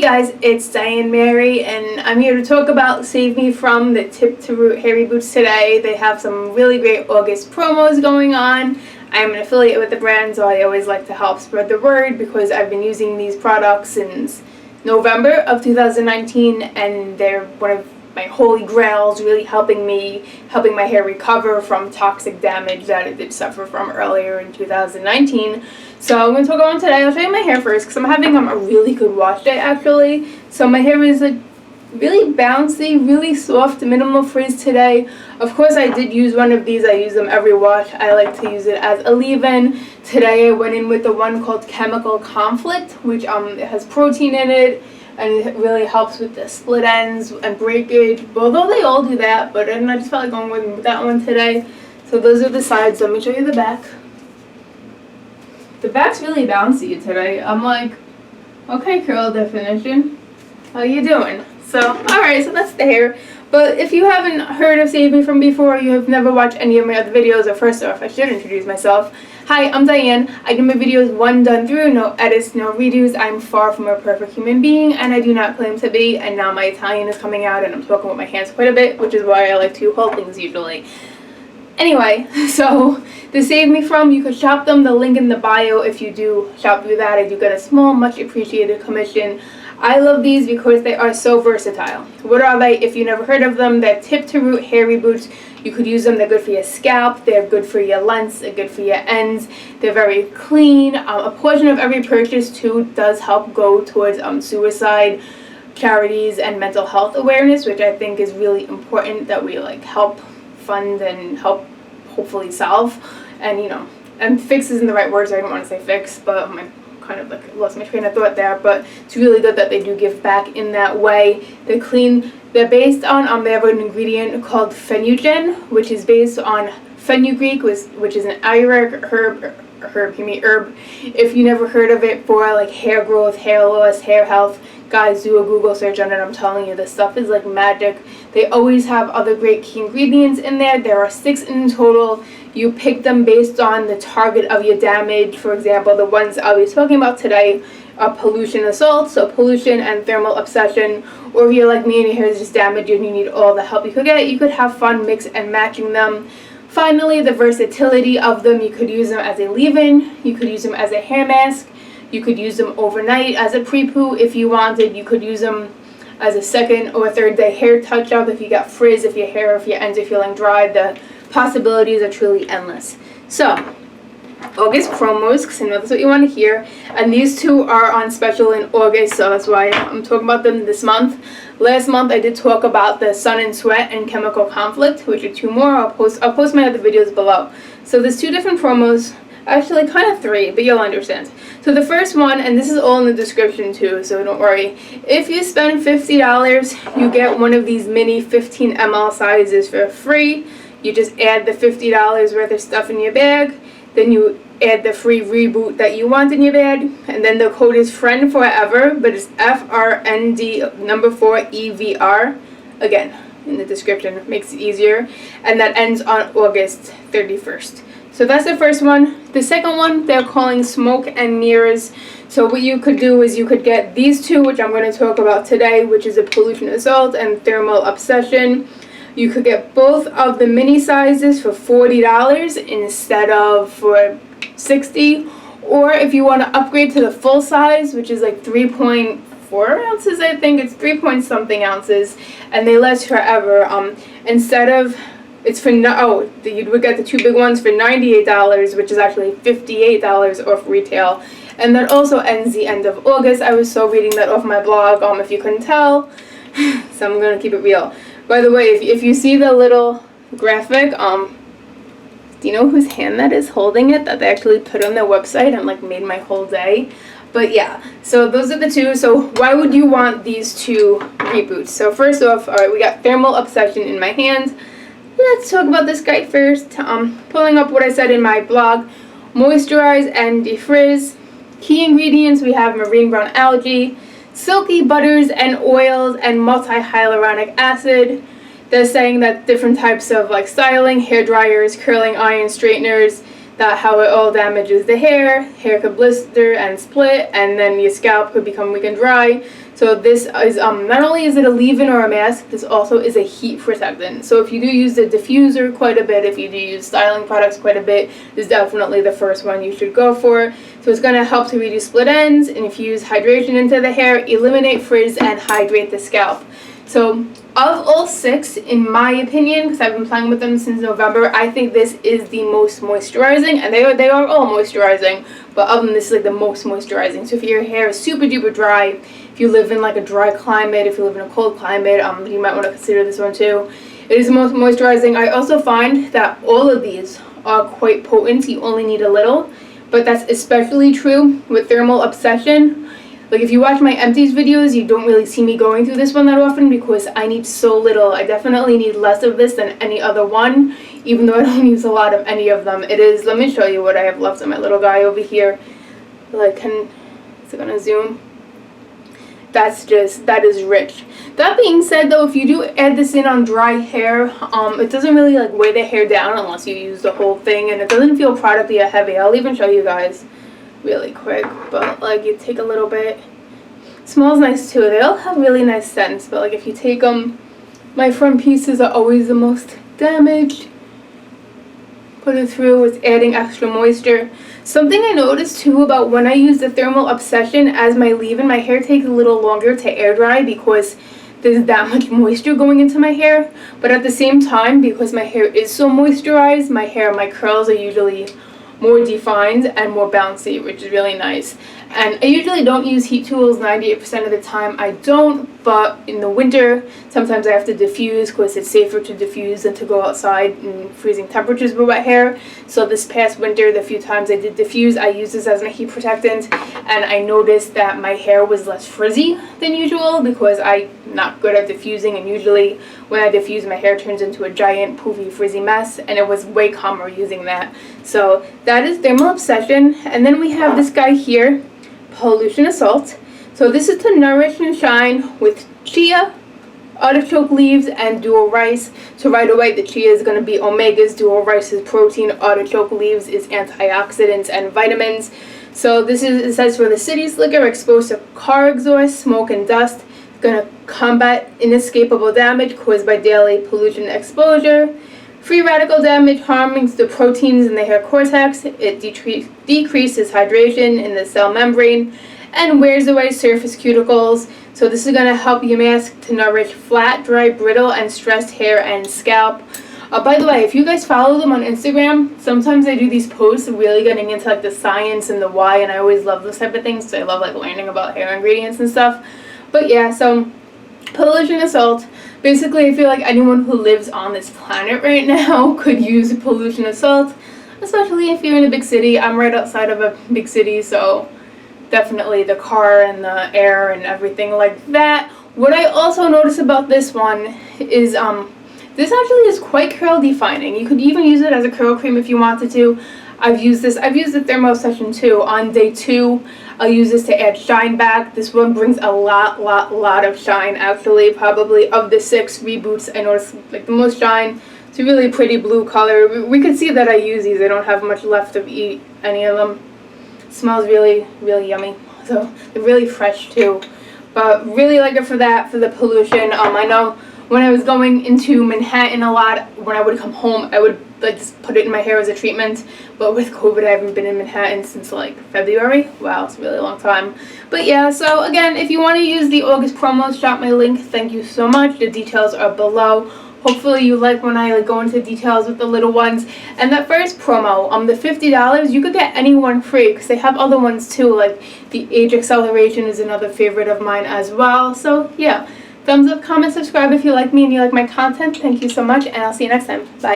Hey guys, it's Diane Mary, and I'm here to talk about Save Me From the Tip to Root Hair Reboots today. They have some really great August promos going on. I'm an affiliate with the brand, so I always like to help spread the word because I've been using these products since November of 2019, and they're one of my holy grails, really helping my hair recover from toxic damage that it did suffer from earlier in 2019. So I'm going to talk about them today. I'll show you my hair first because I'm having a really good wash day actually. So my hair is like really bouncy, really soft, minimal frizz today. Of course I did use one of these. I use them every wash. I like to use it as a leave-in. Today I went in with the one called Chemical Conflict, which it has protein in it. And it really helps with the split ends and breakage, although they all do that, but I just felt like going with that one today. So those are the sides. Let me show you the back. The back's really bouncy today. I'm like, okay, curl definition, how you doing? So, alright, so that's the hair. But if you haven't heard of Save Me From before, you have never watched any of my other videos, or first off, I should introduce myself. Hi, I'm Diane. I do my videos one done through, no edits, no redos. I'm far from a perfect human being, and I do not claim to be, and now my Italian is coming out, and I'm talking with my hands quite a bit, which is why I like to hold things usually. Anyway, so the Save Me From, you could shop them, the link in the bio. If you do shop through that, I do get a small, much appreciated commission. I love these because they are so versatile. What are they? If you never heard of them, they're tip to root hair reboots. You could use them. They're good for your scalp. They're good for your lengths. They're good for your ends. They're very clean. A portion of every purchase too does help go towards suicide charities and mental health awareness, which I think is really important that we help fund and help hopefully solve. And and fix isn't the right word, so I don't want to say fix, but kind of lost my train of thought there. But it's really good that they do give back in that way. They're clean. They're based on they have an ingredient called phenugen, which is based on fenugreek, which is an Ayurvedic herb. If you never heard of it, for hair growth, hair loss, hair health, guys, do a Google search on it. I'm telling you, this stuff is like magic. They always have other great key ingredients in there. There are 6 in total. You pick them based on the target of your damage. For example, the ones I'll be talking about today are pollution assault, so pollution and thermal obsession. Or if you're like me and your hair is just damaged and you need all the help you could get, you could have fun mix and matching them. Finally, the versatility of them. You could use them as a leave-in. You could use them as a hair mask. You could use them overnight as a pre-poo if you wanted. You could use them as a second or third day hair touch-up if you got frizz, if your hair, if your ends are feeling dry. The possibilities are truly endless. So, August promos, because I know that's what you want to hear. And these two are on special in August, so that's why I'm talking about them this month. Last month I did talk about the Sun and Sweat and Chemical Conflict, which are 2 more. I'll post my other videos below. So there's 2 different promos. Actually, kind of 3, but you'll understand. So the first one, and this is all in the description too, so don't worry. If you spend $50, you get one of these mini 15 ml sizes for free. You just add the $50 worth of stuff in your bag. Then you add the free reboot that you want in your bag. And then the code is FRIEND forever, but it's FRND number 4 EVR. Again, in the description, it makes it easier. And that ends on August 31st. So that's the first one. The second one, they're calling SMOKE+MIRRORs. So what you could do is you could get these 2, which I'm going to talk about today, which is a pollution assault and thermal obsession. You could get both of the mini sizes for $40 instead of for $60. Or if you want to upgrade to the full size, which is like 3.4 ounces, I think. It's 3 point something ounces. And they last forever. Instead of... you would get the 2 big ones for $98, which is actually $58 off retail. And that also ends the end of August. I was so reading that off my blog, if you couldn't tell. So I'm going to keep it real. By the way, if you see the little graphic, do you know whose hand that is holding it? That they actually put on their website and made my whole day. But yeah, so those are the 2. So why would you want these 2 reboots? So first off, alright, we got Thermal Obsession in my hand. Let's talk about this guy first. Pulling up what I said in my blog. Moisturize and defrizz. Key ingredients, we have marine brown algae, silky butters and oils, and multi-hyaluronic acid. They're saying that different types of styling, hair dryers, curling iron, straighteners, that how it all damages the hair. Hair could blister and split, and then your scalp could become weak and dry. So this is not only is it a leave-in or a mask, this also is a heat protectant. So if you do use the diffuser quite a bit, if you do use styling products quite a bit, this is definitely the first one you should go for. So it's going to help to reduce split ends and infuse hydration into the hair, eliminate frizz, and hydrate the scalp. So of all 6, in my opinion, because I've been playing with them since November, I think this is the most moisturizing, and they are all moisturizing, but of them, this is like the most moisturizing. So if your hair is super duper dry, if you live in like a dry climate, if you live in a cold climate, you might want to consider this one too. It is the most moisturizing. I also find that all of these are quite potent. You only need a little, but that's especially true with Thermal Obsession. Like if you watch my empties videos, you don't really see me going through this one that often because I need so little. I definitely need less of this than any other one, even though I don't use a lot of any of them. It is, let me show you what I have left on my little guy over here. Like, is it gonna zoom? That is rich. That being said though, if you do add this in on dry hair, it doesn't really like weigh the hair down unless you use the whole thing, and it doesn't feel producty or heavy. I'll even show you guys really quick, but like you take a little bit. Smells nice too. They all have really nice scents, but like if you take them, my front pieces are always the most damaged. Put it through, it's adding extra moisture. Something I noticed too about when I use the Thermal Obsession as my leave-in, my hair takes a little longer to air dry because there's that much moisture going into my hair. But at the same time, because my hair is so moisturized, my curls are usually more defined and more bouncy, which is really nice. And I usually don't use heat tools 98% of the time. I don't, but in the winter, sometimes I have to diffuse because it's safer to diffuse than to go outside in freezing temperatures with wet hair. So this past winter, the few times I did diffuse, I used this as my heat protectant, and I noticed that my hair was less frizzy than usual because I'm not good at diffusing, and usually when I diffuse, my hair turns into a giant poofy frizzy mess, and it was way calmer using that. So that is Thermal Obsession. And then we have this guy here, Pollution Assault. So this is to nourish and shine with chia, artichoke leaves, and dual rice. So right away, the chia is going to be omegas, dual rice is protein, artichoke leaves is antioxidants and vitamins. So this is, it says, for the city slicker exposed to car exhaust, smoke, and dust. It's going to combat inescapable damage caused by daily pollution exposure. Free radical damage harming the proteins in the hair cortex. It decreases hydration in the cell membrane and wears away surface cuticles. So this is going to help you mask to nourish flat, dry, brittle, and stressed hair and scalp. By the way, if you guys follow them on Instagram, sometimes they do these posts really getting into like the science and the why, and I always love those type of things. So I love like learning about hair ingredients and stuff. But yeah, so Pollution Assault. Basically, I feel like anyone who lives on this planet right now could use Pollution Assault, especially if you're in a big city. I'm right outside of a big city, so definitely the car and the air and everything like that. What I also notice about this one is this actually is quite curl defining. You could even use it as a curl cream if you wanted to. I've used the Thermal Obsession too. On day 2, I'll use this to add shine back. This one brings a lot of shine, actually. Probably of the 6 Reboots, I noticed like the most shine. It's a really pretty blue color. We can see that I use these. I don't have much left to eat any of them. It smells really, really yummy. So they're really fresh too. But really like it for that, for the pollution. I know when I was going into Manhattan a lot, when I would come home, I would like just put it in my hair as a treatment. But with COVID, I haven't been in Manhattan since like February. Wow, it's a really long time. But yeah, so again, if you want to use the August promos, shop my link. Thank you so much. The details are below. Hopefully you like when I go into details with the little ones. And that first promo, the $50, you could get any one free because they have other ones too. Like the Age Acceleration is another favorite of mine as well. So yeah, thumbs up, comment, subscribe if you like me and you like my content. Thank you so much, and I'll see you next time. Bye.